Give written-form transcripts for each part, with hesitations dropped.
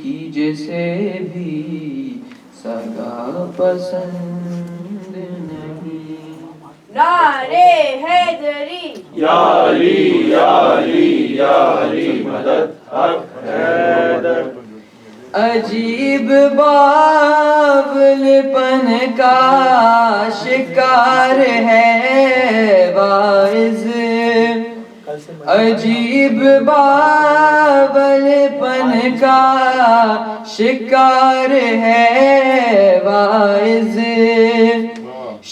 کی جسے بھی سگا پسند نہیں. نعرے حیدری یا علی یا علی یا علی مدد حق حیدر. عجیب باول پن کا شکار ہے واعظ. عجیب باول پن کا شکار ہے واعظ.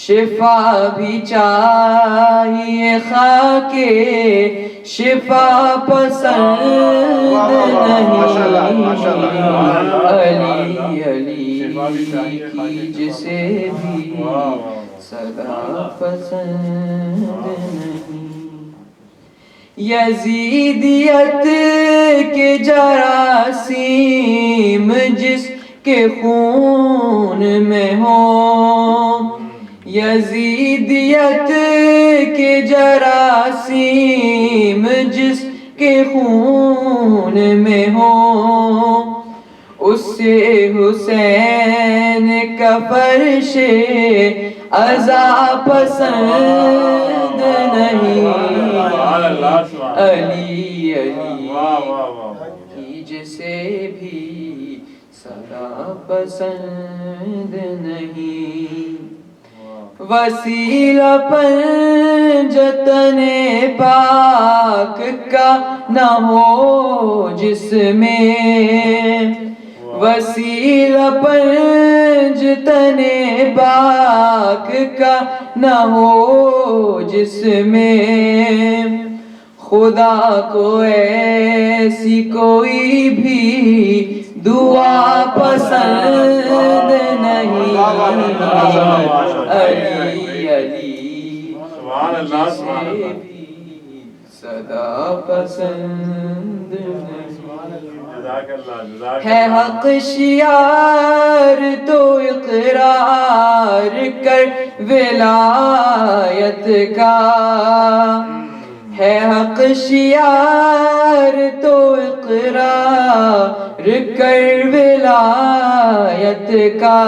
شفا بھی چاہیے خاک شفا پسند نہیں. علی علی کی جسے بھی صدا پسند نہیں. یزیدیت کے جراثیم جس کے خون میں ہو. یزیدیت کے جراثیم جس کے خون میں ہو. اس سے حسین کا فرش عزا پسند نہیں. علی علی کی جسے بھی صدا پسند نہیں. وسیلہ پنجتن پاک کا نہ ہو جس میں. وسیلہ پنجتن پاک کا نہ ہو جس میں. خدا کو ایسی کوئی بھی دعا پسند نہیں. علی علی جسے بھی صدا پسند نہیں. ہے حق شیار تو اقرار کر ولایت کا. ہے حق شیار تو اقرار کر ولایت کا.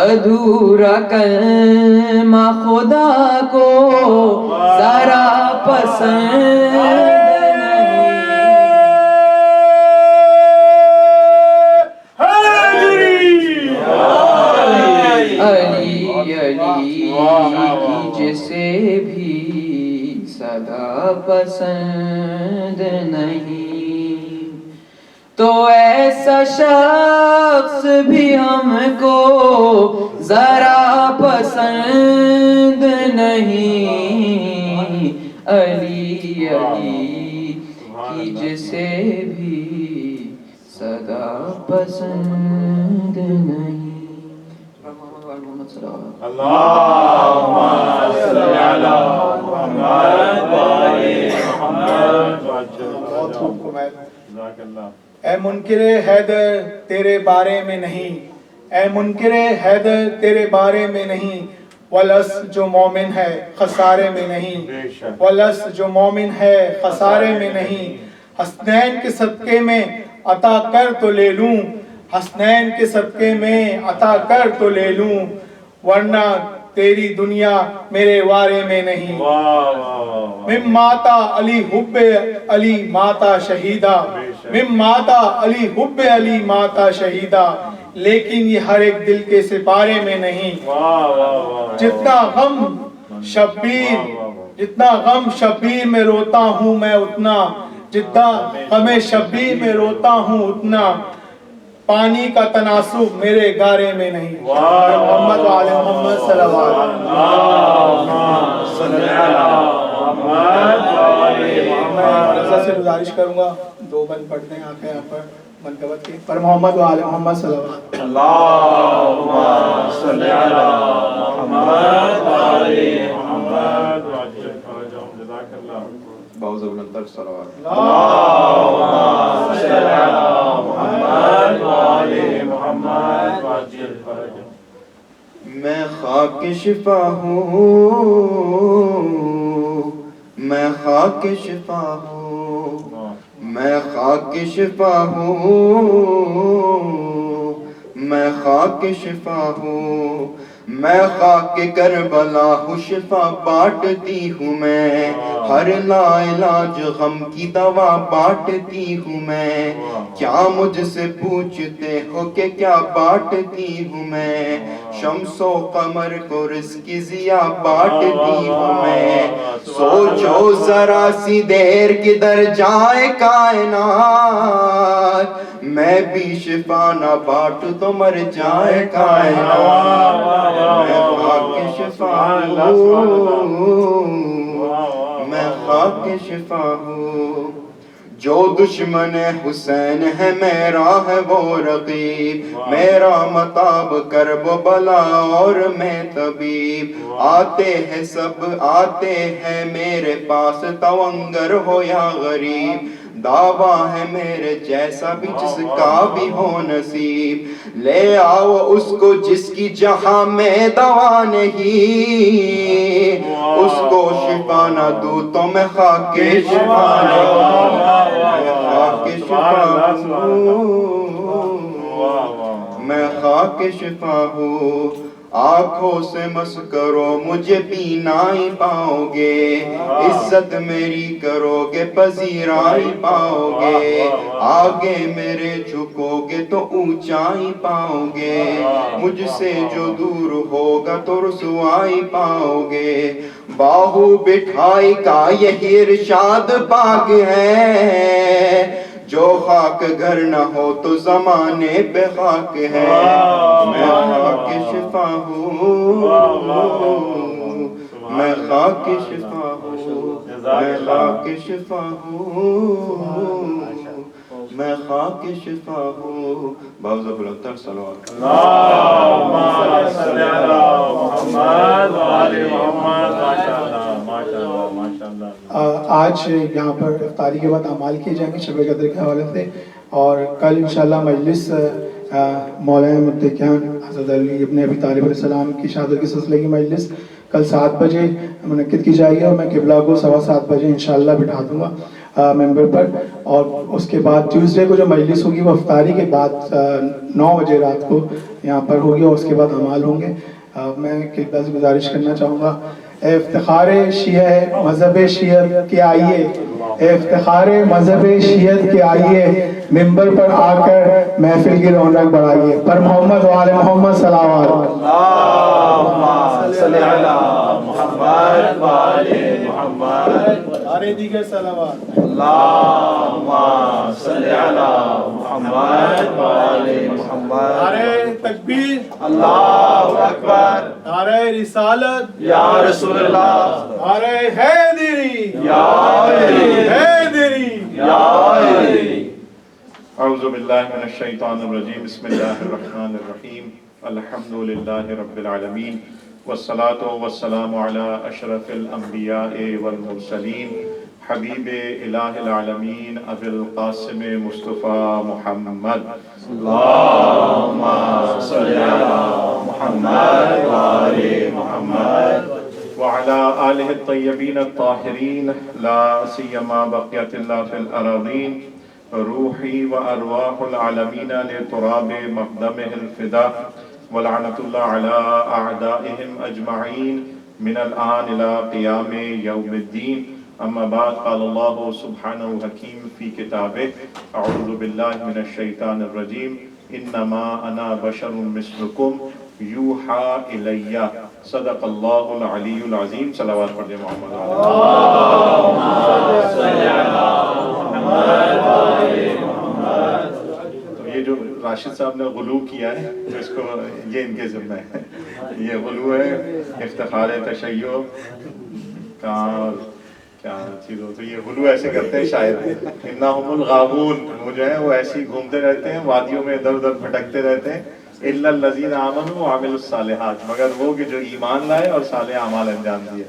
ادھورا کلمہ خدا کو ذرا پسند نہیں. علی علی کی جسے بھی صدا پسند نہیں. تو ایسا شخص بھی ہم کو ذرا پسند نہیں. علی علی کی جسے بھی صدا پسند نہیں. محمد صلی اللہ اللہم صلی علی محمد و آل محمد. اے منکر حیدر تیرے بارے میں نہیں. اے منکر حیدر تیرے بارے میں نہیں. ولس جو مومن ہے خسارے میں نہیں. ولس جو مومن ہے خسارے میں نہیں. حسنین کے صدقے میں عطا کر تو لے لوں. حسنین کے صدقے میں عطا کر تو لے لوں. ورنہ تیری دنیا میرے وارے میں نہیں. من ماتا علی حب علی ماتا شہیدہ. من ماتا علی حب علی ماتا شہیدہ. لیکن یہ ہر ایک دل کے سپارے میں نہیں. جتنا غم شبیر میں روتا ہوں میں اتنا. جتنا غم شبیر میں روتا ہوں اتنا. پانی کا تناسب میرے گارے میں نہیں. محمد و آل محمد صلی اللہ علیہ وسلم. سے گزارش کروں گا 2 بند پڑھتے ہیں آنکھیں یہاں پر منقبت کی پر محمد و آل محمد صلی اللہ علیہ وسلم. اللہم صلی علی محمد و آل محمد. باوزہ بلندتر صلوات. اللہم صلی علی محمد و آل محمد. میں خاک شفا ہوں. میں خاک شفا ہوں. میں خاک شفا ہوں، میں خاک شفا ہوں، میں خاک کربلا ہوں، شفا بانٹتی ہوں میں، ہر لا علاج غم کی دوا بانٹتی ہوں میں، کیا مجھ سے پوچھتے ہو کہ کیا بانٹتی ہوں میں، شمس و قمر کو رزق ضیا بانٹتی ہوں میں، سوچو ذرا سی دیر کدھر جائے کائنات، میں بھی شفا نہ بانٹوں تو مر جائے کائنات، میں خاک شفا ہوں، میں خاک شفا ہوں، جو دشمن حسین ہے میرا ہے وہ رقیب، میرا مطاب کرب و بلا اور میں طبیب، آتے ہیں سب آتے ہیں میرے پاس توانگر ہو یا غریب، دعویٰ ہے میرے جیسا بھی جس کا بھی ہو نصیب، لے آؤ اس کو جس کی جہاں میں دوا نہیں، اس کو شفا نہ دوں تو میں خاک شفا نہیں، میں خاک شفا ہوں، میں خاک شفا ہوں، آنکھوں سے مس کرو مجھے بینائی پاؤ گے، عزت میری کرو گے پذیرائی پاؤ گے، آگے میرے جھکو گے تو اونچائی پاؤ گے، مجھ سے جو دور ہوگا تو رسوائی پاؤ گے، باہو بٹھائی کا یہی ارشاد پاک ہے، جو خاک گھر نہ ہو تو زمانے پہ خاک ہے، میں خاک شفا ہوں، میں خاک شفا ہوں، میں خاک شفا ہوں، میں خاک شفا ہوں، باوزہ بلندر صلوات اللہم صلی علی محمد وآل محمد، ماشاءاللہ ماشاءاللہ۔ آج یہاں پر افطاری کے بعد اعمال کیے جائیں گے شب قدر کے حوالے سے، اور کل انشاءاللہ مجلس مولانا متقیان حضرت علی ابن ابی طالب علیہ السلام کی شہادت کے سلسلے کی مجلس کل 7 بجے منعقد کی جائے گی، اور میں قبلہ کو 7:15 بجے انشاءاللہ بٹھا دوں گا ممبر پر، اور اس کے بعد ٹیوزڈے کو جو مجلس ہوگی وہ افطاری کے بعد 9 بجے رات کو یہاں پر ہوگی، اور اس کے بعد اعمال ہوں گے۔ میں قبلہ سے گزارش کرنا چاہوں گا، اے افتخار شیعہ مذہب شیعت کے آئیے، اے افتخار مذہب شیعت کے آئیے، ممبر پر آ کر محفل کی رونق بڑھائیے، پر محمد و آل محمد صلوات۔ اللہم صلی علی محمد وآل محمد، سارے دیگر صلوات۔ اللہم صلی علی محمد وآل محمد، نعرہ تکبیر، اللہ اکبر، نعرہ رسالت، یا رسول اللہ، نعرہ حیدری، یا علی، حیدری۔ یا علی۔ اعوذ باللہ من الشیطان الرجیم، بسم اللہ الرحمن الرحیم، الحمدللہ رب العالمین، والصلاة والسلام علی اشرف الانبیاء والمرسلین، حبیب الہ العالمین ابی القاسم مصطفیٰ محمد، اللہم صلی علی محمد وآل محمد، وعلى آلہ الطیبین الطاہرین، لا سیما بقیت اللہ فی الارضین، روحی و ارواح العالمین لتراب مقدمہ الفدا، ولعنت اللہ علی اعدائہم اجمعین من الآن الى قیام یوم الدین، اما بعد، قال اللہ سبحانہ حکیم فی کتابہ، اعوذ باللہ من الشیطان الرجیم، انما انا بشر مثلکم یوحا الی، صدق اللہ العلی العظیم۔ صلوات پڑھ دیں محمد علیہ۔ تو یہ جو راشد صاحب نے غلو کیا ہے اس کو، یہ ان کے ذمہ ہے، یہ غلو ہے، افتخار تشیع کہاں کیا چیز ہو، تو یہ غلو ایسے کرتے ہیں شاید، انہم الغاوون، وہ جو ہے وہ ایسے ہی گھومتے رہتے ہیں وادیوں میں، ادھر ادھر بھٹکتے رہتے ہیں، الا الذین آمنوا وعملوا الصالحات، مگر وہ کہ جو ایمان لائے اور صالح اعمال انجام دیے۔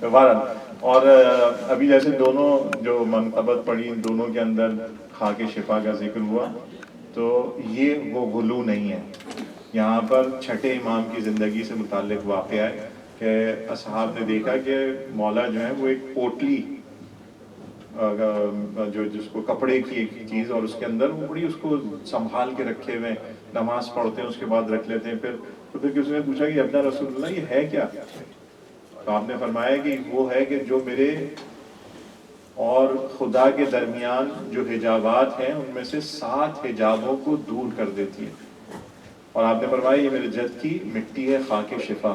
بہرحال، اور ابھی جیسے دونوں جو منقبت پڑھی، ان دونوں کے اندر خاک شفا کا ذکر ہوا، تو یہ وہ غلو نہیں ہے۔ یہاں پر چھٹے امام کی زندگی سے متعلق واقعہ ہے کہ اصحاب نے دیکھا کہ مولا جو ہے وہ ایک پوٹلی جو جس کو کپڑے کی ایک چیز اور اس کے اندر وہ بڑی اس کو سنبھال کے رکھے ہوئے، نماز پڑھتے ہیں اس کے بعد رکھ لیتے ہیں. پھر کسی نے پوچھا کہ ابنا رسول اللہ یہ ہے کیا؟ تو آپ نے فرمایا کہ وہ ہے کہ جو میرے اور خدا کے درمیان جو حجابات ہیں ان میں سے 7 حجابوں کو دور کر دیتی ہے. اور آپ نے فرمایا یہ میرے جد کی مٹی ہے خاک شفا،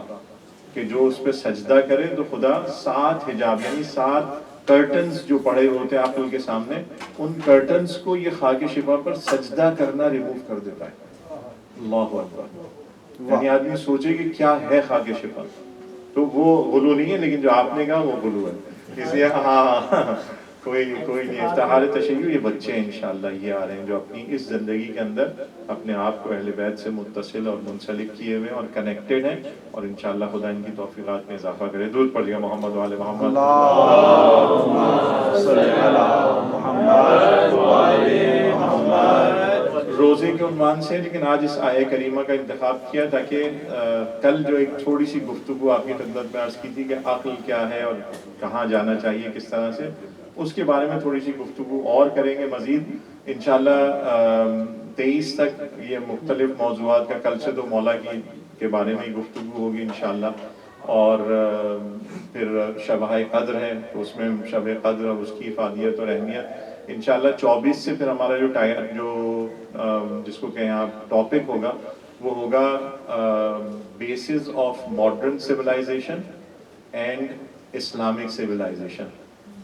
کہ جو اس پہ سجدہ کرے تو خدا 7 حجاب یعنی 7 کرٹنز جو پڑے ہوتے ہیں عقل کے سامنے، ان کرٹنز کو یہ خاک شفا پر سجدہ کرنا ریموو کر دیتا ہے. اللہ اکبر. یعنی آدمی سوچے کہ کیا ہے خاک شفا، تو وہ غلو نہیں ہے، لیکن جو آپ نے کہا وہ غلو ہے. اس لیے ہاں کوئی نہیں. افتخار تشیع یہ بچے ہیں انشاءاللہ یہ آ رہے ہیں جو اپنی اس زندگی کے اندر اپنے آپ کو اہل بیت سے متصل اور منسلک کیے ہوئے اور کنیکٹڈ ہیں، اور انشاءاللہ خدا ان کی توفیقات میں اضافہ کرے. درود پڑھیے محمد و آل محمد. روزے کے عنوان سے لیکن آج اس آیہ کریمہ کا انتخاب کیا تاکہ کل جو ایک تھوڑی سی گفتگو آپ کی خدمت میں عرض کی تھی کہ عقل کیا ہے اور کہاں جانا چاہیے کس طرح سے، اس کے بارے میں تھوڑی سی گفتگو اور کریں گے مزید انشاءاللہ. 23 تک یہ مختلف موضوعات کا، کل سے تو مولا کے بارے میں گفتگو ہوگی انشاءاللہ، اور پھر شب قدر ہے تو اس میں شب قدر اور اس کی افادیت اور اہمیت انشاءاللہ. 24 سے پھر ہمارا جو جس کو کہیں آپ ٹاپک ہوگا وہ ہوگا bases of modern civilization and Islamic civilization.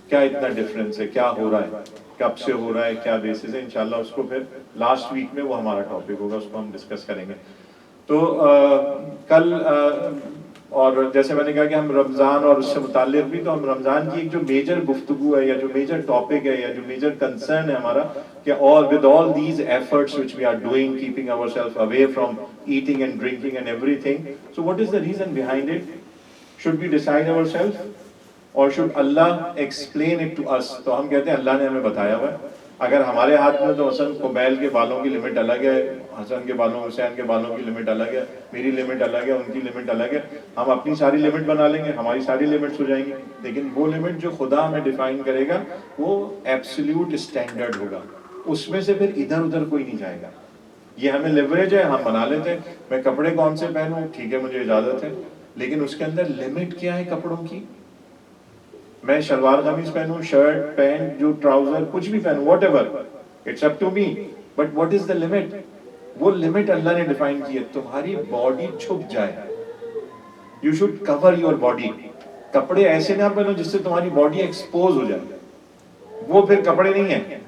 کیا اتنا ڈفرینس ہے، کیا ہو رہا ہے، کب سے ہو رہا ہے، کیا بیسز ہے. انشاءاللہ اس کو پھر لاسٹ ویک میں وہ ہمارا ٹاپک ہوگا، اس کو ہم ڈسکس کریں گے. تو کل اور جیسے میں نے کہا کہ ہم رمضان اور اس سے متعلق بھی، تو ہم رمضان کی ایک جو میجر گفتگو ہے یا جو میجر ٹاپک ہے یا جو میجر کنسرن ہے ہمارا کہ with all these efforts which we are doing, keeping ourselves away from eating and drinking and everything, so what is the reason behind it? Should we decide ourselves or should Allah explain it to us? تو ہم کہتے ہیں اللہ نے ہمیں بتایا ہوا ہے. اگر ہمارے ہاتھ میں تو حسن قبیل کے بالوں کی لمٹ الگ ہے، حسن کے بالوں حسین کے بالوں کی لمٹ الگ ہے، میری لمٹ الگ ہے، ان کی لمٹ الگ ہے. ہم اپنی ساری لمٹ بنا لیں گے، ہماری ساری لمٹس ہو جائیں گی، لیکن وہ لمٹ جو خدا ہمیں ڈیفائن کرے گا وہ ایبسلیوٹ اسٹینڈرڈ ہوگا، اس میں سے پھر ادھر ادھر کوئی نہیں جائے گا. یہ ہمیں لیوریج ہے، ہم بنا لیتے ہیں میں کپڑے کون سے پہنوں، ٹھیک ہے مجھے اجازت ہے، لیکن اس کے اندر لمٹ کیا ہے کپڑوں کی. میں شلوار قمیض پہنوں، شرٹ پینٹ جو ٹراؤزر کچھ بھی پہنوں، whatever, it's up to me, but what is the limit? وہ لمٹ اللہ نے ڈیفائن کی ہے. تمہاری باڈی چھپ جائے، you should cover your body. کپڑے ایسے نہ پہنو جس سے تمہاری باڈی ایکسپوز ہو جائے، وہ پھر کپڑے نہیں ہیں.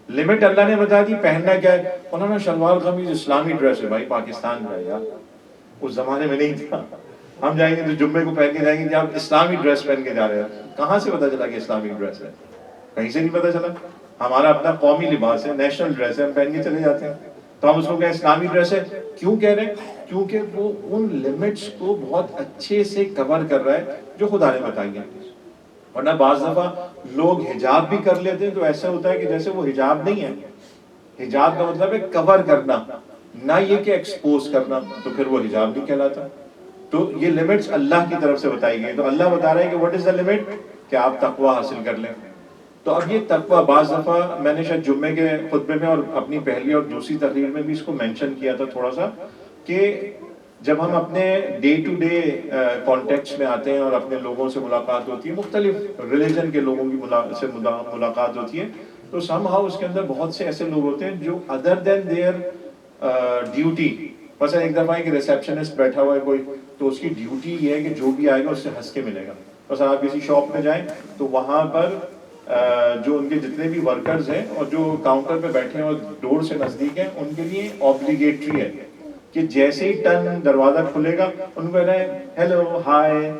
لمٹ اللہ نے بتا دی. پہننا کیا ہے؟ انہوں نے شلوار قمیض اسلامی ڈریس ہے، بھائی پاکستان کا ہے یار، اس زمانے میں نہیں تھا. ہم جائیں گے تو جمعے کو پہن کے جائیں گے کہ آپ اسلامی ڈریس پہن کے جا رہے ہیں. کہاں سے پتا چلا کہ اسلامی ڈریس ہے؟ کہیں سے نہیں پتا چلا. ہمارا اپنا قومی لباس ہے، نیشنل ڈریس ہے، ہم پہن کے چلے جاتے ہیں. تو ہم اس کو کہیں اسلامی ڈریس ہے. کیوں کہہ رہے ہیں؟ کیونکہ وہ ان لمٹس کو بہت اچھے سے کور کر رہا ہے جو خدا نے بتائی ہیں. ورنہ بعض دفعہ لوگ حجاب بھی کر لیتے ہیں تو ایسا ہوتا ہے کہ جیسے وہ حجاب نہیں ہے. حجاب کا مطلب ہے کور کرنا، نہ یہ کہ ایکسپوز کرنا، تو پھر وہ حجاب نہیں کہلاتا. تو یہ لمٹس اللہ کی طرف سے بتائی گئی. تو اللہ بتا رہے ہیں کہ what is the limit؟ کہ آپ تقوی حاصل کر لیں. تو اب یہ تقوی بعض دفعہ میں نے شاید جمعے کے خطبے میں اور اپنی پہلی اور دوسری تقریر میں بھی اس کو مینشن کیا تھا تھوڑا سا، کہ جب ہم اپنے ڈے ٹو ڈے کانٹیکٹس میں آتے ہیں اور اپنے لوگوں سے ملاقات ہوتی ہے، مختلف ریلیجن کے لوگوں کی سے ملاقات ہوتی ہے، تو سم ہاؤ اس کے اندر بہت سے ایسے لوگ ہوتے ہیں جو ادر دین دیئر ڈیوٹی، مثلا ایک دفعہ ایک ریسیپشنسٹ بیٹھا ہوا ہے کوئی، تو اس کی ڈیوٹی یہ ہے کہ جو بھی آئے گا اس سے ہنس کے ملے گا. بس آپ کسی شاپ میں جائیں تو وہاں پر جو ان کے جتنے بھی ورکرز ہیں اور جو کاؤنٹر پہ بیٹھے ہیں اور ڈور سے نزدیک ہیں، ان کے لیے اوبلیگیٹری ہے کہ جیسے ہی ٹرن دروازہ کھلے گا ان کو کہنا ہے ہیلو، ہائے،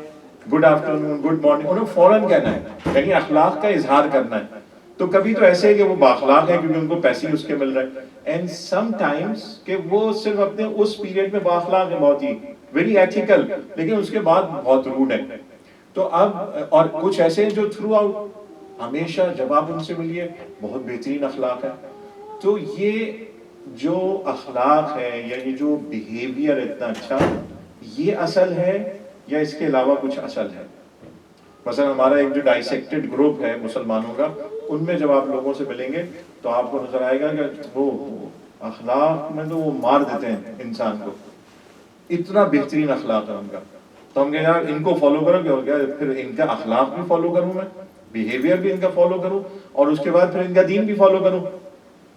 گڈ آفٹرنون، گڈ مارننگ. انہوں نے فوراً کہنا ہے، یعنی اخلاق کا اظہار کرنا ہے. تو کبھی تو ایسے ہے کہ وہ بااخلاق ہے کیونکہ ان کو پیسے اس کے مل رہے ہیں، اینڈ سم ٹائمز کہ وہ صرف اپنے اس پیریڈ میں بااخلاق ہے، بہت ہی ویری ایتھیکل، لیکن اس کے بعد بہت روڈ ہے. تو اب اور کچھ ایسے ہیں جو تھرو آؤٹ ہمیشہ جب آپ ان سے ملیے بہت بہترین اخلاق ہے. تو یہ جو اخلاق ہے یا یہ جو بیہیویئر اتنا اچھا، یہ اصل ہے یا اس کے علاوہ کچھ اصل ہے؟ مثلا ہمارا ایک جو ڈائسیکٹڈ گروپ ہے مسلمانوں کا، ان میں جب آپ لوگوں سے ملیں گے تو آپ کو نظر آئے گا کہ وہ اخلاق میں تو وہ مار دیتے ہیں انسان کو، اتنا بہترین اخلاق ہے ان کا. تو ہم کہیں یار ان کو فالو کرو، کیا ہو گیا پھر ان کا اخلاق بھی فالو کروں میں، بیہیویئر بھی ان کا فالو کروں، اور اس کے بعد پھر ان کا دین بھی فالو کروں،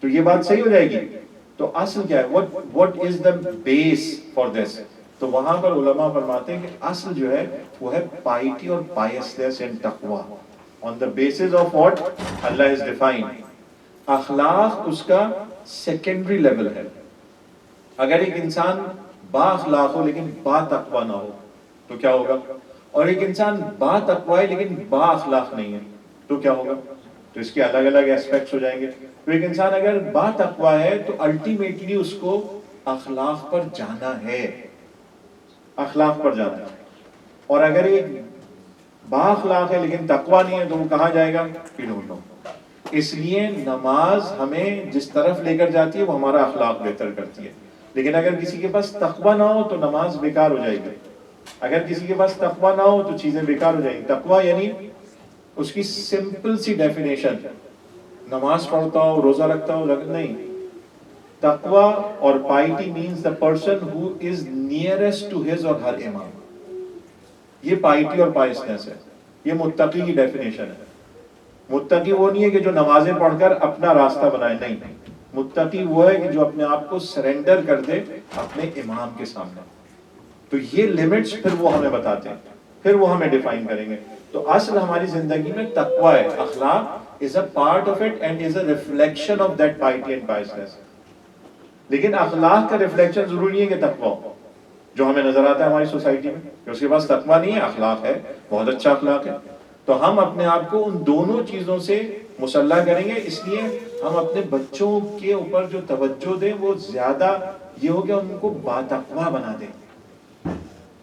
تو یہ بات صحیح ہو جائے گی. تو اصل کیا ہے، what is the base for this؟ تو وہاں پر علماء فرماتے ہیں کہ اصل جو ہے وہ ہے پائٹی اور پائسنس اینڈ تقوی. on the basis of what Allah has defined. اخلاق اس کا سیکنڈری لیول ہے. اگر ایک انسان با اخلاق ہو لیکن با تقوی نہ ہو تو کیا ہوگا؟ اور ایک انسان با تقوی ہے لیکن با اخلاق نہیں ہے تو کیا ہوگا؟ تو اس کے الگ الگ ایسپیکٹس ہو جائیں گے. تو ایک انسان اگر با تقوی ہے تو الٹیمیٹلی اس کو اخلاق پر جانا ہے، اخلاق پر جانا ہے. اور اگر ایک با اخلاق ہے لیکن تقوی نہیں ہے تو وہ کہاں جائے گا؟ We don't know. اس لیے نماز ہمیں جس طرف لے کر جاتی ہے وہ ہمارا اخلاق بہتر کرتی ہے. لیکن اگر کسی کے پاس تقوی نہ ہو تو نماز بیکار ہو جائے گی. اگر کسی کے پاس تقوی نہ ہو تو چیزیں بیکار ہو جائیں گی. تقوی یعنی اس کی سمپل سی ڈیفینیشن، نماز پڑھتا ہو، روزہ رکھتا ہو، نہیں. تقوی اور piety means the person who is nearest to his or her امام. یہ پائٹی اور پائسنس ہے. یہ متقی کی ڈیفینیشن ہے. متقی وہ نہیں ہے کہ جو نمازیں پڑھ کر اپنا راستہ بنائے، نہیں. متقی وہ ہے کہ جو اپنے آپ کو سرنڈر کر دے اپنے امام کے سامنے. تو یہ لیمٹس پھر وہ ہمیں بتاتے ہیں، پھر وہ ہمیں ڈیفائن کریں گے. تو اصل ہماری زندگی میں تقوی ہے. اخلاق is a part of it and is a reflection of that piety and piousness. لیکن اخلاق کا ریفلیکشن ضروری ہے کہ تقوی ہو. جو ہمیں نظر آتا ہے ہماری سوسائٹی میں کہ اس کے پاس تقوی نہیں ہے، اخلاق ہے، بہت اچھا اخلاق ہے. تو ہم اپنے آپ کو ان دونوں چیزوں سے مسلح کریں گے. اس لیے ہم اپنے بچوں کے اوپر جو توجہ دیں وہ زیادہ یہ ہو کہ ان کو باتقوی بنا دیں.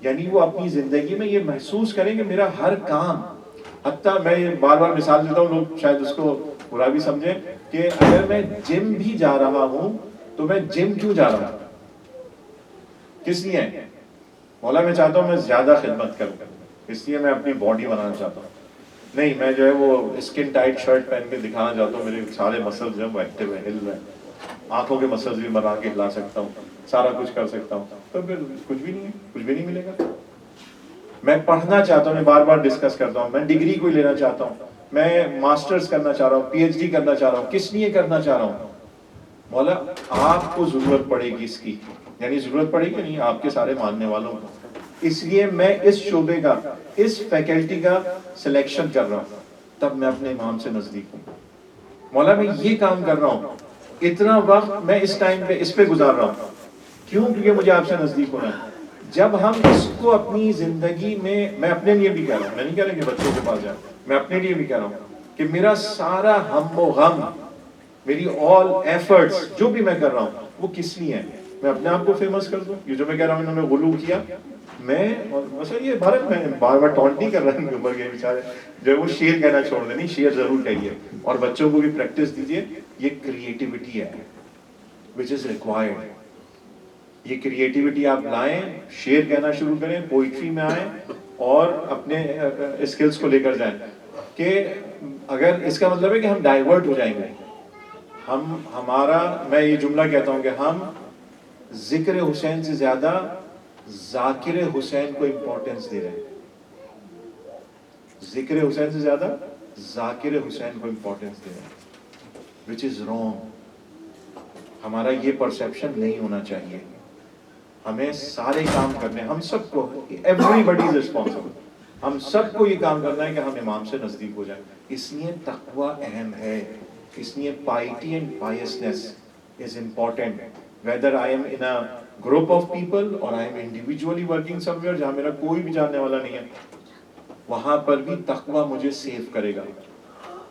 یعنی وہ اپنی زندگی میں یہ محسوس کریں کہ میرا ہر کام، حتیٰ میں یہ بار بار مثال دیتا ہوں، لوگ شاید اس کو برا بھی سمجھیں کہ اگر میں جم بھی جا رہا ہوں تو میں جم کیوں جا رہا ہوں؟ کس لیے؟ مولا میں چاہتا ہوں میں زیادہ خدمت کروں، اس لیے میں اپنی باڈی بنانا چاہتا ہوں. نہیں، میں جو ہے وہ اسکن ٹائٹ شرٹ پہن کے دکھانا چاہتا ہوں میرے سارے مسلز جو ہیں وہ ایکٹیو ہیں، ہل رہے ہیں، آنکھوں کے مسلز بھی بنا کے ہلا سکتا ہوں، سارا کچھ کر سکتا ہوں. تو پھر کچھ بھی نہیں ہے، کچھ بھی نہیں ملے گا. میں پڑھنا چاہتا ہوں، میں بار بار ڈسکس کرتا ہوں، میں ڈگری کوئی لینا چاہتا ہوں، میں ماسٹرز کرنا چاہ رہا ہوں، پی ایچ ڈی کرنا چاہ رہا ہوں. کس لیے کرنا چاہ رہا ہوں؟ مولا آپ کو ضرورت پڑے گی اس کی، یعنی ضرورت پڑے گی نہیں آپ کے سارے ماننے والوں کو. اس لیے میں اس شعبے کا، اس فیکلٹی کا سلیکشن کر رہا ہوں، تب میں اپنے امام سے نزدیک ہوں. مولا میں یہ کام کر رہا ہوں، اتنا وقت میں اس ٹائم پہ اس پہ گزار رہا ہوں، کیوں؟ کیونکہ مجھے آپ سے نزدیک ہونا ہے. جب ہم اس کو اپنی زندگی میں اپنے لیے بھی کہہ رہا ہوں، میں نہیں کہہ رہا کہ بچوں کے پاس جائیں، میں اپنے لیے بھی کہہ رہا ہوں کہ میرا سارا ہم و غم، میری آل ایفرٹس جو بھی میں کر رہا ہوں وہ کس لیے ہیں؟ میں اپنے آپ کو فیمس کر دوں. یہ جو میں کہہ رہا ہوں انہوں نے غلو کیا، میں مثلا یہ بھارت میں بار بار ٹونٹ نہیں کر رہا ہوں، اوپر کے بیچارے جو وہ شعر کہنا چھوڑ دیں، نہیں شعر ضرور کہیے اور بچوں کو بھی پریکٹس دیجیے. یہ کریٹیوٹی ہے which is required. یہ کریٹیوٹی آپ لائیں، شعر کہنا شروع کریں، پوئٹری میں آئیں اور اپنے اسکلز کو لے کر جائیں. کہ اگر اس کا مطلب ہے کہ ہم ڈائیورٹ ہو جائیں گے، میں یہ جملہ کہتا ہوں کہ ہم ذکر حسین سے زیادہ ذاکر حسین کو امپورٹنس دے رہے ہیں. ذکر حسین سے زیادہ ذاکر حسین کو امپورٹنس دے رہے ہیں، which is wrong. ہمارا یہ پرسیپشن نہیں ہونا چاہیے. ہمیں سارے کام کرنے، ہم سب کو، everybody is responsible. ہم سب کو یہ کام کرنا ہے کہ ہم امام سے نزدیک ہو جائیں. اس لیے تقوی اہم ہے، اس لیے piety and piousness is important. Whether I am in a group of people or I am individually working somewhere جہاں میرا کوئی بھی جاننے والا نہیں ہے، وہاں پر بھی تقوی مجھے سیو کرے گا.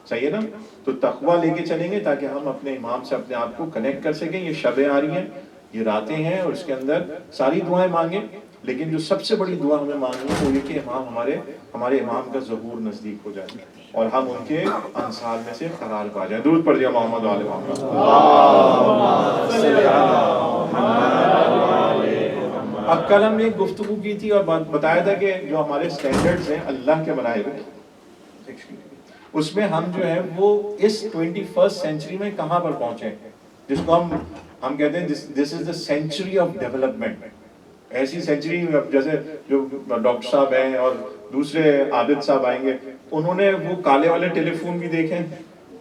صحیح ہے نا؟ تو تقوی لے کے چلیں گے تاکہ ہم اپنے امام سے اپنے آپ کو کنیکٹ کر سکیں. یہ شبیں آ رہی ہیں، یہ راتیں ہیں، اور اس کے اندر ساری دعائیں مانگیں، لیکن جو سب سے بڑی دعا ہمیں مانگنی ہے وہ یہ کہ ہمارے امام کا ظہور نزدیک ہو جائے اور ہم ان کے انصار میں سے قرار پا جائیں. درود پڑھ دیا محمد و آل محمد. اب کل ہم نے ایک گفتگو کی تھی اور بتایا تھا کہ جو ہمارے سٹینڈرڈز ہیں اللہ کے بنائے ہوئے، اس میں ہم جو ہے وہ اس 21st سینچری میں کہاں پر پہنچے، جس کو ہم کہتے ہیں دس از دا سینچری آف ڈیولپمنٹ. ایسی سینچری جیسے جو ڈاکٹر صاحب ہیں اور دوسرے عابد صاحب آئیں گے، انہوں نے وہ کالے والے ٹیلی فون بھی دیکھے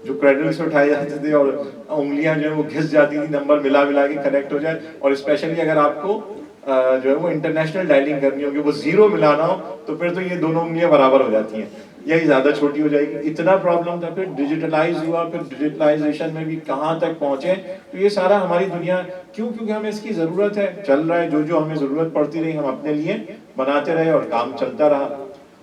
جو کریڈل سے اٹھائے جاتے تھے اور انگلیاں جو ہے وہ گھس جاتی تھی، نمبر ملا کے کنیکٹ ہو جائے، اور اسپیشلی اگر آپ کو جو ہے وہ انٹرنیشنل ڈائلنگ کرنی ہوگی، وہ 0 ملانا ہو تو پھر تو یہ دونوں انگلیاں برابر ہو جاتی ہیں، یہی زیادہ چھوٹی ہو جائے گی. اتنا پرابلم تھا. پھر ڈیجیٹلائز ہوا، پھر ڈیجیٹلائزیشن میں بھی کہاں تک پہنچے. تو یہ سارا ہماری دنیا کیونکہ ہمیں اس کی ضرورت ہے، چل رہا ہے، جو ہمیں ضرورت پڑتی رہی ہم اپنے لیے بناتے رہے اور کام چلتا رہا.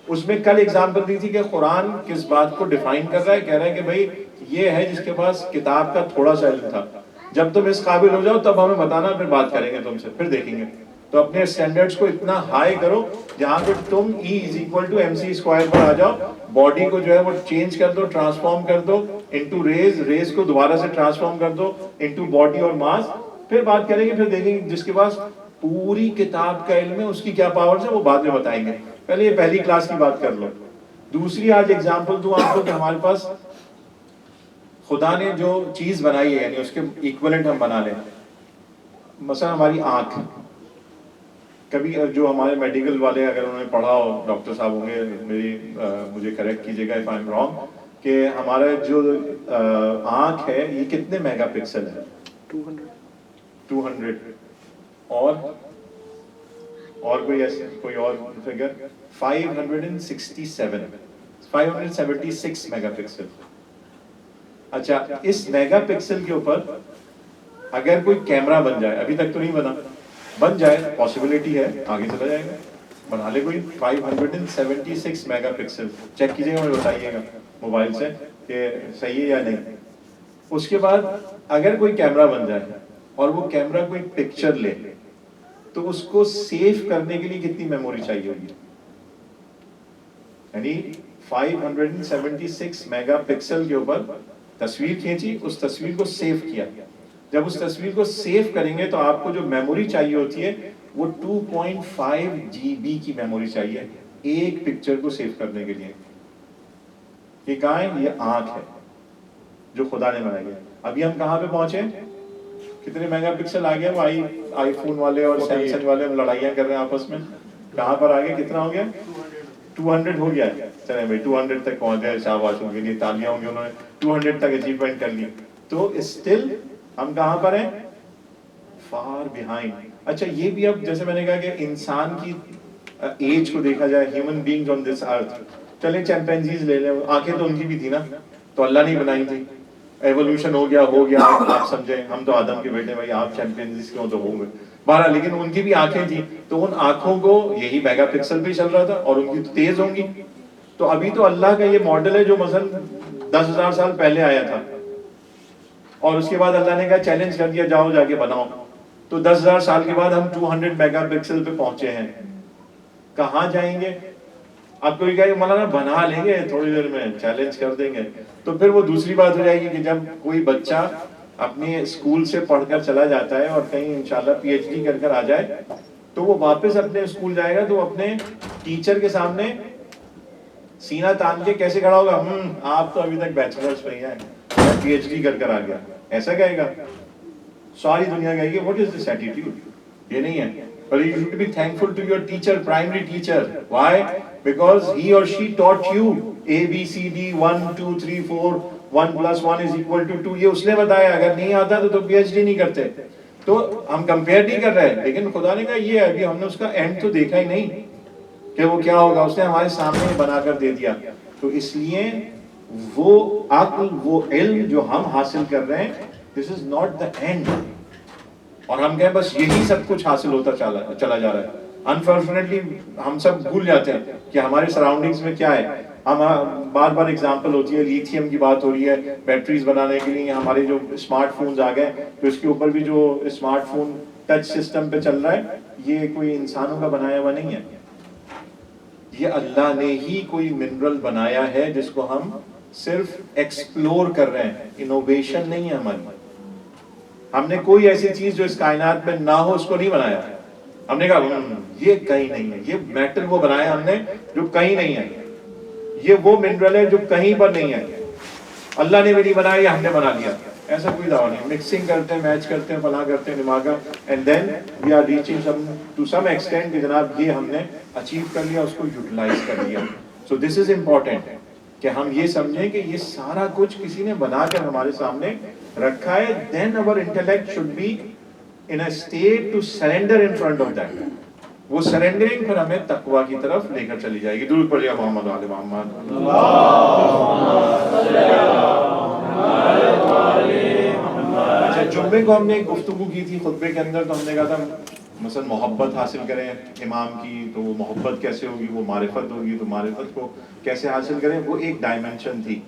اس میں کل اگزامپل دی تھی کہ قرآن کس بات کو ڈیفائن کر رہا ہے. کہہ رہا ہے کہ بھائی یہ ہے جس کے پاس کتاب کا تھوڑا سا علم تھا، جب تم اس قابل ہو جاؤ تب ہمیں بتانا، پھر بات کریں گے تم سے، پھر دیکھیں گے. تو اپنے سٹینڈرڈز کو اتنا ہائی کرو جہاں پہ تم E=mc² پر آ جاؤ. باڈی کو جو ہے وہ چینج کر دو، ٹرانسفارم کر دو انٹو ریز کو دوبارہ سے ٹرانسفارم کر دو انٹو باڈی اور ماس. پھر بات کریں گے، پھر دیکھیں گے. جس کے پاس پوری کتاب کا علم ہے اس کی کیا پاورز ہے وہ بعد میں بتائیں گے. پہلے یہ پہلی کلاس کی بات کر لو. دوسری آج ایگزامپل دوں آپ کو کہ ہمارے پاس خدا نے جو چیز بنائی ہے یعنی اس کے ایکویلنٹ ہم بنا لیں. مثلا ہماری آنکھ، کبھی جو ہمارے میڈیکل والے اگر انہوں نے پڑھا ہو، ڈاکٹر صاحب ہوں گے، مجھے کریکٹ کیجیے گا if I'm wrong، کہ ہمارا جو آنکھ ہے یہ کتنے میگا پکسل ہے؟ 200. اور کوئی ایسے کوئی اور فگر 576 میگا پکسل. اچھا، اس میگا پکسل کے اوپر اگر کوئی کیمرہ بن جائے، ابھی تک تو نہیں بنا، بن جائے، پاسبلٹی ہے، آگے چلا جائے گا، بنا لے کوئی 576 میگا پکسل. چیک کیجیے گا اور بتائیے گا موبائل سے کہ صحیح ہے یا نہیں. اس کے بعد اگر کوئی کیمرہ بن جائے اور وہ کیمرہ کوئی پکچر لے تو اس کو سیو کرنے کے لیے کتنی میموری چاہیے ہوگی؟ یعنی 576 میگا پکسل کے اوپر تصویر کھینچی، اس تصویر کو سیو کیا. جب اس تصویر کو سیو کریں گے تو آپ کو جو میموری چاہیے ہوتی ہے وہ 2.5 GB کی میموری چاہیے ایک پکچر کو سیو کرنے کے لیے. یہ کہاں ہے؟ یہ آنکھ ہے جو خدا نے بنائی ہے. ابھی ہم کہاں پہ پہنچے؟ کتنے میگا پکسل آ گیا؟ وہ آئی فون والے اور سیمسنگ والے لڑائیاں کر رہے ہیں آپس میں. کہاں پر آگے کتنا ہو گیا؟ 200 ہو گیا. چلیں بھائی 200 تک پہنچ گئے، شاباش ہوں گے، تالیاں ہوں گی، انہوں نے 200 تک اچیومنٹ کر لی. تو اسٹل ہم کہاں پر ہیں؟ For behind. اچھا، یہ بھی اب جیسے میں نے کہا کہ انسان کی ایج کو دیکھا جائے، ہیومن بینگز آن دس ارتھ، چلیں چیمپینزیز لے لیں، آنکھیں تو ان کی بھی تھی نا، تو اللہ نہیں بنائی تھی. ایوولوشن ہو گیا آپ سمجھیں، ہم تو آدم کے بیٹے، بھائی آپ چیمپینزیز کیوں تو ہوں گے بہرحال، لیکن ان کی بھی آنکھیں تھیں. تو ان آنکھوں کو یہی میگا پکسل پہ چل رہا تھا اور ان کی تو تیز ہوں گی. تو ابھی تو اللہ کا یہ ماڈل ہے جو مثلا 10,000 سال پہلے آیا تھا، اور اس کے بعد اللہ نے کہا چیلنج کر دیا، جاؤ جا کے بناؤ. تو 10,000 سال کے بعد ہم 200 میگا پکسل پہ پہنچے ہیں. کہاں جائیں گے؟ اب کوئی کہے مولانا بنا لیں گے تھوڑی دیر میں، چیلنج کر دیں گے. تو پھر وہ دوسری بات ہو جائے گی کہ جب کوئی بچہ اپنے اسکول سے پڑھ کر چلا جاتا ہے اور کہیں انشاءاللہ PhD کر کر آ جائے تو وہ واپس اپنے اسکول جائے گا تو اپنے ٹیچر کے سامنے سینہ تان کے کیسے کھڑا ہوگا؟ آپ تو ابھی تک بیچلرز پہ ہی ہیں، میں PhD کر کر آ گیا، ایسا کہے گا. ساری دنیا کہے گی واٹ از دس ایٹیٹیوڈ؟ یہ نہیں ہے. But you should be thankful to your teacher, primary teacher. Why? Because he or she taught you A, B, C, D, 1, 2, 3, 4, 1 plus 1 is equal to 2. یہ اس نے بتایا. اگر نہیں آتا تو PhD نہیں کرتے. تو ہم کمپیئر نہیں کر رہے، لیکن خدا نے کہا یہ ابھی ہم نے اس کا اینڈ تو دیکھا ہی نہیں کہ وہ کیا ہوگا، اس نے ہمارے سامنے بنا کر دے دیا. تو اس لیے وہ عقل، وہ علم جو ہم حاصل کر رہے ہیں، this is not the end. اور ہم کہیں بس یہی سب کچھ حاصل ہوتا چلا جا رہا ہے. انفارچونیٹلی ہم سب بھول جاتے ہیں کہ ہمارے سراؤنڈنگز میں کیا ہے. ہم بار بار اگزامپل ہوتی ہے، لیتھیم کی بات ہو رہی ہے بیٹریز بنانے کے لیے. ہمارے جو اسمارٹ فونز آ گئے تو اس کے اوپر بھی جو اسمارٹ فون ٹچ سسٹم پہ چل رہا ہے، یہ کوئی انسانوں کا بنایا ہوا نہیں ہے، یہ اللہ نے ہی کوئی منرل بنایا ہے جس کو ہم صرف ایکسپلور کر رہے ہیں. انوویشن نہیں ہے ہماری. ہم نے کوئی ایسی چیز جو اس کائنات میں نہ ہو اس کو نہیں بنایا. ہم نے کہا یہ کہیں نہیں ہے، یہ میٹر وہ بنایا ہم نے جو کہیں نہیں ہے. یہ وہ منرل ہے جو کہیں پر نہیں ہے, اللہ نے بھی نہیں بنایا یا ہم نے بنا لیا, ایسا کوئی دعویٰ نہیں. مکسنگ کرتے ہیں, میچ کرتے ہیں, فلاں کرتے ہیں دماغ کا, and then we are reaching some to some extent کہ جناب یہ ہم نے اچیو کر لیا, اس کو یوٹیلائز کر لیا. سو دس از امپورٹنٹ کہ ہم یہ سمجھیں کہ یہ سارا کچھ کسی نے بنا کر ہمارے سامنے رکھا ہے. دین our intellect should be in a state to surrender in front of that. وہ سرینڈرنگ پھر ہمیں تقویٰ کی طرف لے کر چلی جائے گی. درود پڑھیے محمد آل محمد. اچھا, جمعے کو ہم نے ایک گفتگو کی تھی خطبے کے اندر, تو ہم نے کہا تھا مثلا محبت حاصل کریں امام کی, تو وہ محبت کیسے ہوگی, وہ معرفت ہوگی, تو معرفت کو کیسے حاصل کریں, وہ ایک ڈائمنشن تھی.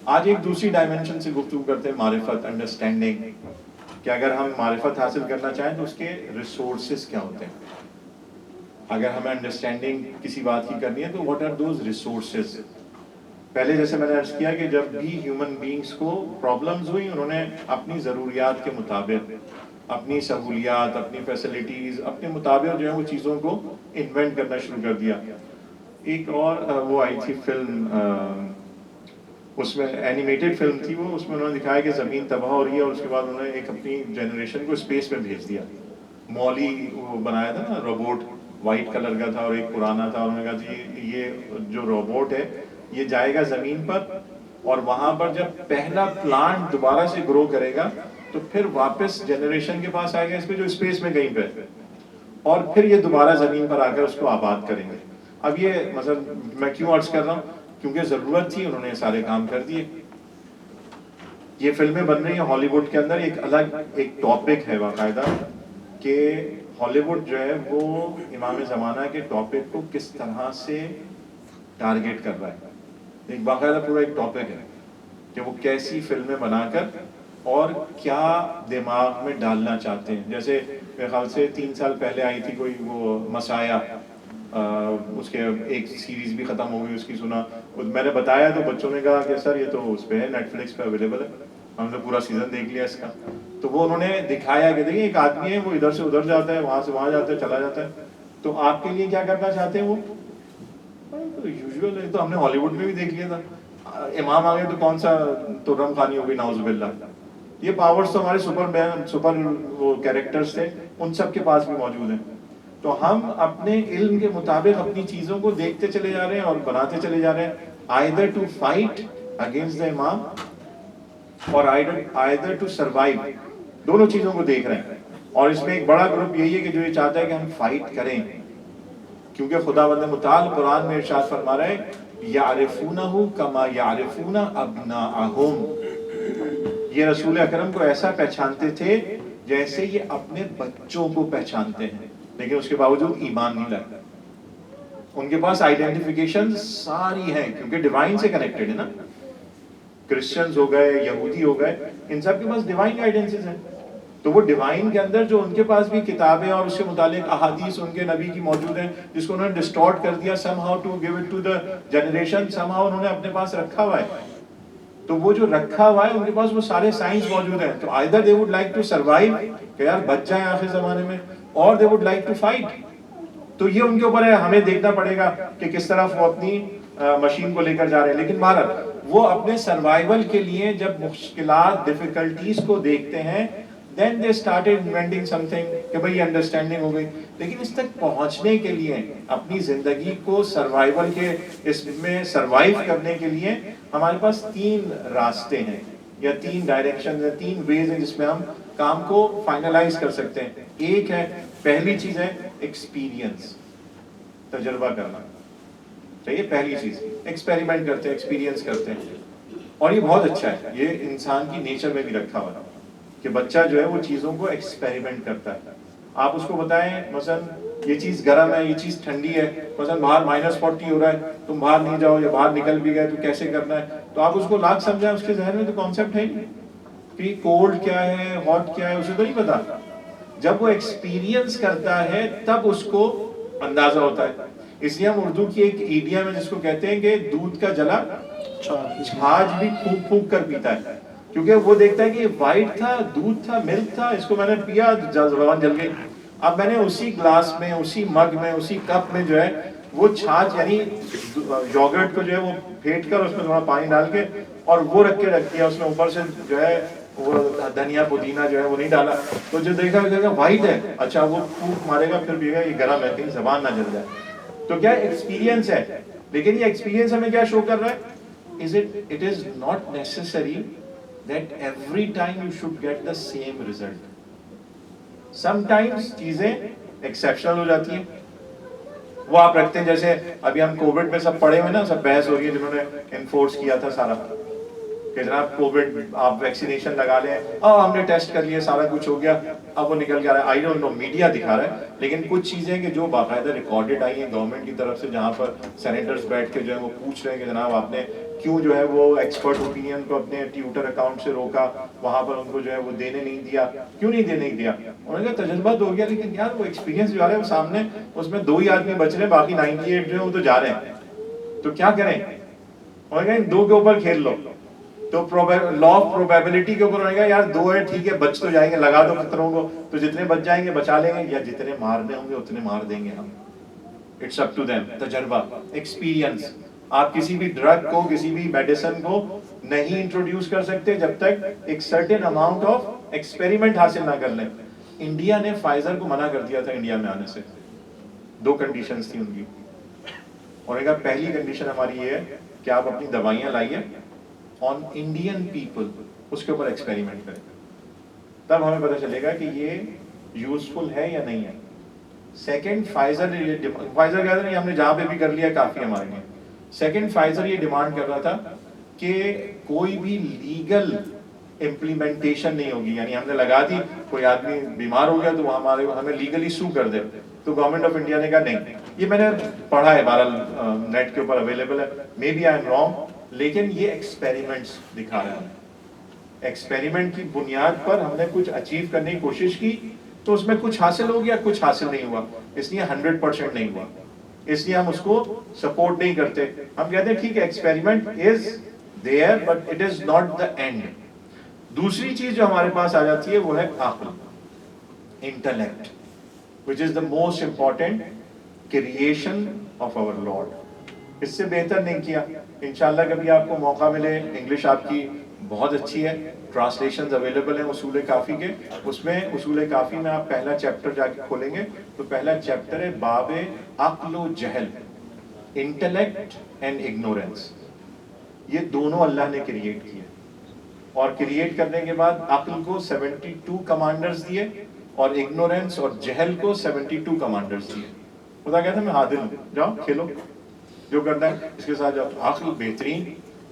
آج ایک دوسری ڈائمنشن سے گفتگو کرتے ہیں, معرفت, انڈرسٹینڈنگ, کہ اگر ہم معرفت حاصل کرنا چاہیں تو اس کے ریسورسز کیا ہوتے ہیں. اگر ہمیں انڈرسٹینڈنگ کسی بات کی کرنی ہے تو واٹ آر دوز ریسورسز. پہلے جیسے میں نے عرض کیا کہ جب بھی ہیومن بینگز کو پرابلمز ہوئی, انہوں نے اپنی ضروریات کے مطابق, اپنی سہولیات, اپنی فیسلٹیز, اپنے مطابق جو ہے وہ چیزوں کو انوینٹ کرنا شروع کر دیا. ایک اور وہ آئی تھی فلم, اس میں اینیمیٹڈ فلم تھی وہ, اس میں انہوں نے دکھایا کہ زمین تباہ ہو رہی ہے, اور اس کے بعد انہوں نے ایک اپنی جنریشن کو اسپیس میں بھیج دیا. مولی وہ بنایا تھا نا روبوٹ, وائٹ کلر کا تھا اور ایک پرانا تھا, انہوں نے کہا جی یہ جو روبوٹ ہے یہ جائے گا زمین پر, اور وہاں پر جب پہلا پلانٹ دوبارہ سے گرو کرے گا تو پھر واپس جنریشن کے پاس آئے گا اس پہ جو اسپیس میں کہیں پہ, اور پھر یہ دوبارہ زمین پر آ کر اس کو آباد کریں گے. اب یہ مثلا میں کیوں عرض کر رہا ہوں, کیونکہ ضرورت تھی, انہوں نے سارے کام کر دیے. یہ فلمیں بن رہی ہیں ہالی ووڈ کے اندر, ایک الگ ایک ٹاپک ہے باقاعدہ کہ ہالی ووڈ جو ہے وہ امام زمانہ کے ٹاپک کو کس طرح سے ٹارگیٹ کر رہا ہے. ایک باقاعدہ پورا ایک ٹاپک ہے کہ وہ کیسی فلمیں بنا کر اور کیا دماغ میں ڈالنا چاہتے ہیں. جیسے میرے خیال سے 3 سال پہلے آئی تھی کوئی وہ مسایا, اس کے ایک سیریز بھی ختم ہو گئی اس کی, سنا میں نے بتایا تو بچوں نے کہا کہ سر یہ تو اس پہ ہے, نیٹ فلکس پہ اویلیبل ہے, ہم نے پورا سیزن دیکھ لیا اس کا. تو وہ انہوں نے دکھایا کہ دیکھیں ایک آدمی ہے, وہ ادھر سے ادھر جاتا ہے, وہاں سے وہاں جاتا ہے, چلا جاتا ہے. تو آپ کے لیے کیا کرنا چاہتے ہیں وہ یوزول ہے, تو ہم نے ہالی ووڈ میں بھی دیکھ لیا تھا. امام آ گئے تو کون سا ترم خانی ہو گئی, نعوذ باللہ. یہ پاورز تو ہمارے سپر وہ کیریکٹرز تھے, ان سب کے پاس بھی موجود ہیں. تو ہم اپنے علم کے مطابق اپنی چیزوں کو دیکھتے چلے جا رہے ہیں اور بناتے چلے جا رہے ہیں, either to fight against the امام اور either to survive, دونوں چیزوں کو دیکھ رہے ہیں. اور اس میں ایک بڑا گروپ یہی ہے کہ جو یہ چاہتا ہے کہ ہم فائٹ کریں, کیونکہ خداوند متعال قرآن میں ارشاد فرما رہا ہے یعرفونہ کما یعرفون ابناءہم. یہ رسول اکرم کو ایسا پہچانتے تھے جیسے یہ اپنے بچوں کو پہچانتے ہیں, لیکن اس کے باوجود ایمان نہیں لاتے. ان کے پاس آئیڈینٹیفیکیشن ساری ہیں کیونکہ ڈیوائن سے کنیکٹڈ ہے نا. کرسچنز ہو گئے, یہودی ہو گئے, ان سب کے پاس ڈیوائن گائیڈنسز ہیں. تو وہ ڈیوائن کے اندر جو ان کے پاس بھی کتابیں اور اس کے متعلق احادیث ان کے نبی کی موجود ہیں, جس کو انہوں نے ڈسٹورٹ کر دیا somehow to give it to the generation, somehow انہوں نے اپنے پاس رکھا ہوا ہے. تو وہ جو رکھا ہوا ہے ان کے پاس وہ سارے سائنس موجود ہیں. تو either they would like to survive کہ یار بچ جائیں آخر زمانے میں, اور they would like to fight. تو یہ ان کے اوپر ہے, ہمیں دیکھنا پڑے گا کہ کس طرح وہ اپنی مشین کو لے کر جا رہے ہیں. لیکن بہرحال وہ اپنے سروائیول کے لیے جب مشکلات ڈیفیکلٹیز کو دیکھتے ہیں, then they started inventing something کہ بھئی انڈرسٹینڈنگ ہو گئی. لیکن اس تک پہنچنے کے لیے, اپنی زندگی کو سروائیول کے اس میں سروائیو کرنے کے لیے ہمارے پاس 3 راستے ہیں یا 3 ڈائریکشن ہیں, 3 ویز ہیں جس میں ہم کام کو فائنلائز کر سکتے ہیں. ایک ہے, پہلی چیز ہے ایکسپیرینس, تجربہ کرنا. یہ پہلی چیز, ایکسپیریمنٹ کرتے ہیں, ایکسپیرینس کرتے ہیں. اور یہ بہت اچھا ہے, یہ انسان کی نیچر میں بھی رکھا ہوا ہے کہ بچہ جو ہے وہ چیزوں کو ایکسپیریمنٹ کرتا ہے. آپ اس کو بتائیں مثلا یہ چیز گرم ہے, یہ چیز ٹھنڈی ہے, مثلا باہر -40 ہو رہا ہے, تم باہر نہیں جاؤ, یا باہر نکل بھی گئے تو کیسے کرنا ہے. تو آپ اس کو لاکھ سمجھائیں, اس کے ذہن میں تو کانسیپٹ ہے نہیں کہ کولڈ کیا ہے, ہاٹ کیا ہے, اسے تو نہیں پتا. جب وہ ایکسپیرینس کرتا ہے تب اس کو اندازہ ہوتا ہے. اس لیے ہم اردو کی ایک ایڈیم ہے جس کو کہتے ہیں کہ دودھ کا جلا چھاچھ بھی پھونک پھونک کر پیتا ہے, کیونکہ وہ دیکھتا ہے کہ یہ وائٹ تھا, دودھ تھا, ملک تھا, اس کو میں نے پیا, زبان جل گئی. اب میں نے اسی گلاس میں, اسی مگ میں, اسی کپ میں جو ہے وہ چھاچھ یعنی یوگرٹ کو جو ہے وہ پھینٹ کر اس میں تھوڑا پانی ڈال کے اور وہ رکھ کے رکھ دیا, اس میں اوپر سے جو ہے وہ دھنیا پودینہ جو ہے وہ نہیں ڈالا, تو جو دیکھا وائٹ ہے, اچھا وہ پھوک مارے گا پھر بھی گا یہ گرم ہے کہیں زبان نہ جل جائے. تو کیا ایکسپیرینس ہے, لیکن یہ ایکسپیرینس ہمیں کیا شو کر رہا ہے, it is not necessary that every time you should get the same result. sometimes چیزیں ایکسیپشنل ہو جاتی ہیں, وہ آپ رکھتے ہیں, جیسے ابھی ہم کووڈ میں سب پڑے ہوئے نا, سب بحث ہو رہی ہے جنہوں نے انفورس کیا تھا سارا کہ جناب کووڈ آپ ویکسینیشن لگا لیں, ہم نے ٹیسٹ کر لیے سارا کچھ ہو گیا, اب وہ نکل کے آ رہا ہے. آئی ڈونٹ نو میڈیا دکھا رہا ہے, لیکن کچھ چیزیں کہ جو باقاعدہ ریکارڈڈ آئی ہیں گورنمنٹ کی طرف سے, جہاں پر سینیٹرز بیٹھ کے جو ہے وہ پوچھ رہے ہیں کہ جناب آپ نے کیوں جو ہے وہ ایکسپرٹ اوپینین کو اپنے ٹویٹر اکاؤنٹ سے روکا, وہاں پر ان کو جو ہے وہ دینے نہیں دیا, کیوں نہیں دینے دیا؟ انہوں نے کہا تجربہ تو ہو گیا, لیکن یار وہ ایکسپیرینس جو آ رہا ہے وہ سامنے, اس میں 2 ہی آدمی بچ رہے ہیں, باقی 98 جو ہے وہ تو جا رہے ہیں, تو کیا کریں؟ انہوں نے کہا ان 2 کے اوپر کھیل لو. تو لا آف پروبیبلٹی کے اوپر انہوں نے کہا یار 2 ہے ٹھیک ہے, بچ تو جائیں گے, لگا دو خطروں کو, تو جتنے بچ جائیں گے بچا لیں گے, یا جتنے مارنے ہوں گے اتنے مار دیں گے ہم. It's up to them. تجربہ, ایکسپیرینس. آپ کسی بھی ڈرگ کو, کسی بھی میڈیسن کو نہیں انٹروڈیوس کر سکتے جب تک ایک سرٹن اماؤنٹ آف ایکسپیریمنٹ حاصل نہ کر لیں. انڈیا نے فائزر کو منع کر دیا تھا انڈیا میں آنے سے, 2 کنڈیشنز تھی ان کی. انہوں نے کہا پہلی کنڈیشن ہماری یہ ہے کہ آپ اپنی دوائیاں لائیے آن انڈین پیپل, اس کے اوپر ایکسپیریمنٹ کریں, تب ہمیں پتہ چلے گا کہ یہ یوزفل ہے یا نہیں ہے. سیکنڈ, فائزر کہتا نہیں ہم نے جہاں پہ بھی کر لیا کافی ہمارے لیے. سیکنڈ, فائزر یہ ڈیمانڈ کر رہا تھا کہ کوئی بھی لیگل امپلیمنٹیشن نہیں ہوگی, یعنی ہم نے لگا دی, کوئی آدمی بیمار ہو گیا تو وہ ہمیں لیگلی سو کر دے. تو گورنمنٹ آف انڈیا نے کہا نہیں. یہ میں نے پڑھا ہے, بہرحال نیٹ کے اوپر اویلیبل ہے, maybe I am wrong, لیکن یہ ایکسپیریمنٹس دکھا رہے ہیں. ایکسپیریمنٹ کی بنیاد پر ہم نے کچھ اچیو کرنے کی کوشش کی, تو اس میں کچھ حاصل ہو گیا, کچھ حاصل نہیں ہوا, اس لیے 100% نہیں ہوا, اس لیے ہم اس کو سپورٹ نہیں کرتے. ہم کہتے ہیں ٹھیک ہے experiment is there but it is not the and. دوسری چیز جو ہمارے پاس آ جاتی ہے وہ ہے عقل, intellect, which is the most important creation of our Lord. اس سے بہتر نہیں کیا. انشاءاللہ کبھی آپ کو موقع ملے, انگلش آپ کی بہت اچھی ہے, ٹرانسلیشنز اویلیبل ہیں اصول کافی کے, اس میں اصول کافی میں آپ پہلا چیپٹر جا کے کھولیں گے تو پہلا چیپٹر ہے باب عقل و جہل, انٹلیکٹ اینڈ اگنورینس. یہ دونوں اللہ نے کریٹ کیے, اور کریٹ کرنے کے بعد عقل کو 72 کمانڈرز دیے اور اگنورینس اور جہل کو 72 کمانڈرز دیے. خدا کہتا ہے میں حاضر ہوں, جاؤ کھیلو جو کرنا ہے اس کے ساتھ جاؤ. عقل بہترین,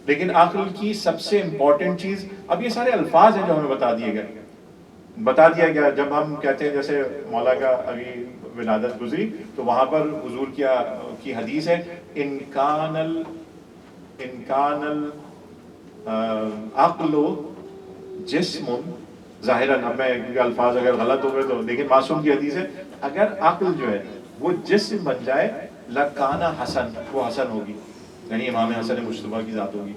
لیکن عقل کی سب سے امپورٹنٹ چیز, اب یہ سارے الفاظ ہیں جو ہمیں بتا دیا گیا. جب ہم کہتے ہیں جیسے مولا کا ابھی ولادت گزری تو وہاں پر حضور کی حدیث ہے, انکان العقل جسم ظاہراً, اب میں الفاظ اگر غلط ہو گئے تو, لیکن معصوم کی حدیث ہے, اگر عقل جو ہے وہ جسم بن جائے لکانہ حسن, وہ حسن ہوگی, یعنی امام حسن مجتبیٰ کی ذات ہوگی.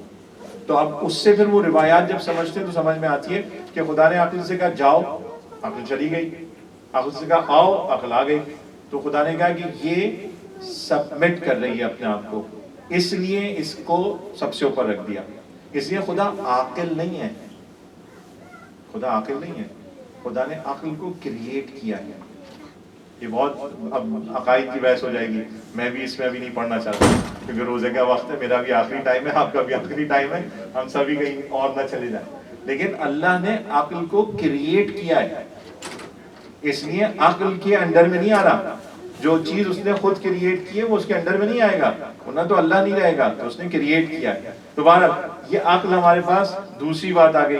تو اب اس سے پھر وہ روایات جب سمجھتے ہیں تو سمجھ میں آتی ہے کہ خدا نے عقل سے کہا جاؤ, عقل چلی گئی, عقل سے کہا آؤ, عقل آ گئی. تو خدا نے کہا کہ یہ سبمٹ کر رہی ہے اپنے آپ کو, اس لیے اس کو سب سے اوپر رکھ دیا. اس لیے خدا عاقل نہیں ہے, خدا عاقل نہیں ہے, خدا نے عقل کو کریٹ کیا ہے. یہ بہت اب عقائد کی بحث ہو جائے گی, میں بھی اس میں ابھی نہیں پڑھنا چاہتا کیونکہ روزے کا وقت ہے, میرا بھی آخری ٹائم ہے, آپ کا بھی آخری ٹائم ہے, ہم سبھی کہیں اور نہ چلے جائیں. لیکن اللہ نے عقل کو کریٹ کیا ہے, اس لیے عقل کے انڈر میں نہیں آ رہا. جو چیز اس نے خود کریٹ کی ہے وہ اس کے انڈر میں نہیں آئے گا, ورنہ تو اللہ نہیں رہے گا, تو اس نے کریٹ کیا ہے. دوبارہ یہ عقل ہمارے پاس دوسری بات آ گئی.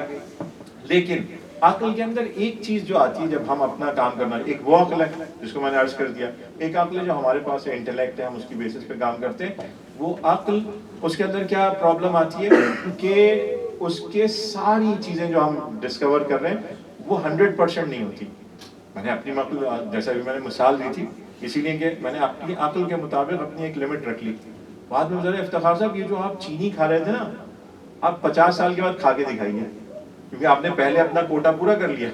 لیکن عقل کے اندر ایک چیز جو آتی ہے جب ہم اپنا کام کرنا, ایک وہ عقل ہے جس کو میں نے عرض کر دیا, ایک عقل ہے جو ہمارے پاس ہے, انٹلیکٹ ہے, ہم اس کی بیسس پہ کام کرتے ہیں. وہ عقل, اس کے اندر کیا پرابلم آتی ہے کہ اس کے ساری چیزیں جو ہم ڈسکور کر رہے ہیں وہ 100% نہیں ہوتی. میں نے اپنی عقل, جیسا بھی میں نے مثال دی تھی, اسی لیے کہ میں نے اپنی عقل کے مطابق اپنی ایک لمٹ رکھ لی. بعد میں ذرا افتخار صاحب, یہ جو آپ چینی کھا رہے تھے نا, آپ 50 سال کے بعد کھا کے دکھائیے, کیونکہ آپ نے پہلے اپنا کوٹا پورا کر لیا.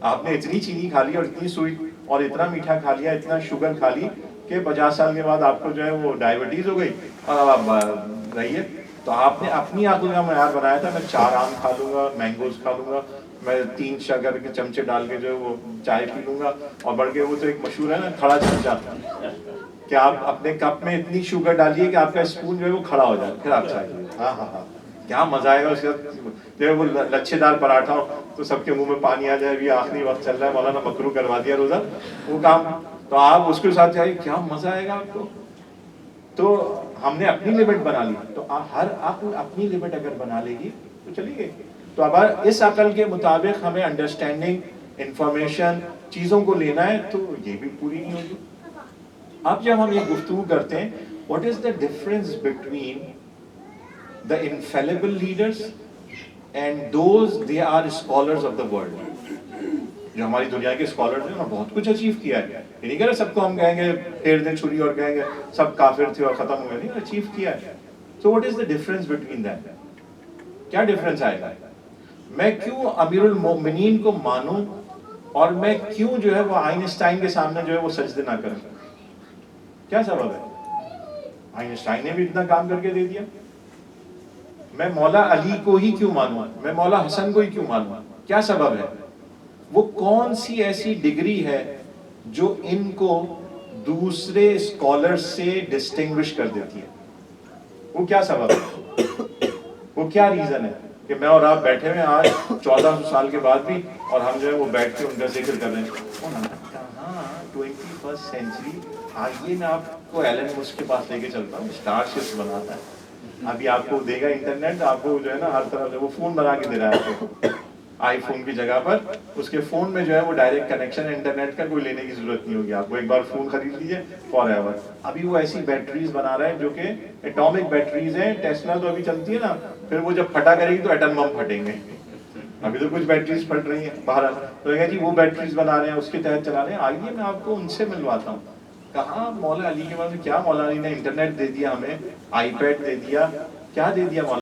آپ نے اتنی چینی کھا لی اور اتنی سویٹ اور اتنا میٹھا کھا لیا, اتنا شوگر کھا لی کہ 50 سال کے بعد آپ کو جو ہے وہ ڈائبٹیز ہو گئی اور اب آپ رہیے. تو آپ نے اپنی عقل کا معیار بنایا تھا میں 4 آم کھا لوں گا, مینگوز کھا لوں گا, میں 3 شکر کے چمچے ڈال کے جو ہے وہ چائے پی لوں گا, اور بڑھ کے وہ تو ایک مشہور ہے نا کھڑا چمچہ, کہ آپ اپنے کپ میں اتنی شوگر ڈالیے کہ آپ کا اسپون جو ہے وہ کھڑا ہو جائے, پھر آپ چائے پیے. ہاں ہاں ہاں, کیا مزہ آئے گا اس کے ساتھ جو ہے وہ لچھے دار پراٹھا ہو تو سب کے منہ میں پانی آ جائے, ابھی آخری وقت چل رہا ہے, مولانا مکرو کروا دیا روزہ وہ کام, تو آپ اس کے ساتھ جائیے, کیا مزہ آئے گا آپ کو. تو ہم نے اپنی لمٹ بنا لی, تو ہر عقل اپنی لمٹ اگر بنا لے گی تو چلی گئی. تو اب اس عقل کے مطابق ہمیں انڈرسٹینڈنگ, انفارمیشن, چیزوں کو لینا ہے تو یہ بھی پوری نہیں ہوگی. اب جب ہم یہ گفتگو کرتے ہیں what is the difference between the infallible leaders and those they are scholars of the world. جو ہماری دنیا کے اسکالرز ہیں, بہت کچھ اچیو کیا ہے. یہ نہیں کہہ رہے سب کو ہم کہیں گے پھیر دیں چھری اور کہیں گے سب کافر تھے اور ختم ہو گئے, نہیں, اچیو کیا ہے. So what is the difference between that? کیا ڈفرنس آئے گا؟ میں کیوں امیر المومنین کو مانوں اور میں کیوں جو ہے وہ آئنسٹائن کے سامنے جو ہے وہ سجدے نہ کروں؟ کیا سبب ہے؟ آئنسٹائن نے بھی اتنا کام کر کے دے دیا. میں مولا علی کو ہی کیوں مانوں, میں مولا حسن کو ہی کیوں مانوں؟ کیا سبب ہے؟ وہ کون سی ایسی ڈگری ہے جو ان کو دوسرے اسکالر سے ڈسٹنگوش کر دیتی ہے؟ وہ کیا سبب ہے؟ وہ کیا ریزن ہے کہ میں اور آپ بیٹھے ہوئے آج 1400 سال کے بعد بھی, اور ہم جو ہے وہ بیٹھ کے ان کا ذکر کر رہے ہیں. ہاں 21st سینچری, آئیے میں آپ کو ایلن مسک کے پاس لے کے چلتا ہوں, اسٹار شپس بناتا ہے. ابھی آپ کو دے گا انٹرنیٹ, آپ کو جو ہے نا ہر طرح سے وہ فون بنا کے دے رہا ہے آپ کو, آئی فون کی جگہ پر اس کے فون میں جو ہے وہ ڈائریکٹ کنیکشن انٹرنیٹ کا کوئی لینے کی ضرورت نہیں ہوگی. آپ کو ایک بار فون خرید لیجیے فار ایور. ابھی وہ ایسی بیٹریز بنا رہے ہیں جو کہ ایٹامک بیٹریز ہیں. ٹیسلا تو ابھی چلتی ہے نا, پھر وہ جب پھٹا کرے گی تو ایٹم بم پھٹیں گے. ابھی تو کچھ بیٹریز پھٹ رہی ہیں باہر, تو جی وہ بیٹریز بنا رہے ہیں, اس کے تحت چلا رہے ہیں. آئیے میں آپ کو ان سے ملواتا ہوں. کہاں مولا علی کے بعد کیا مولا علی نے انٹرنیٹ دے دیا ہمیں, آئی پیڈ دے دیا, کیا دے دیا مولا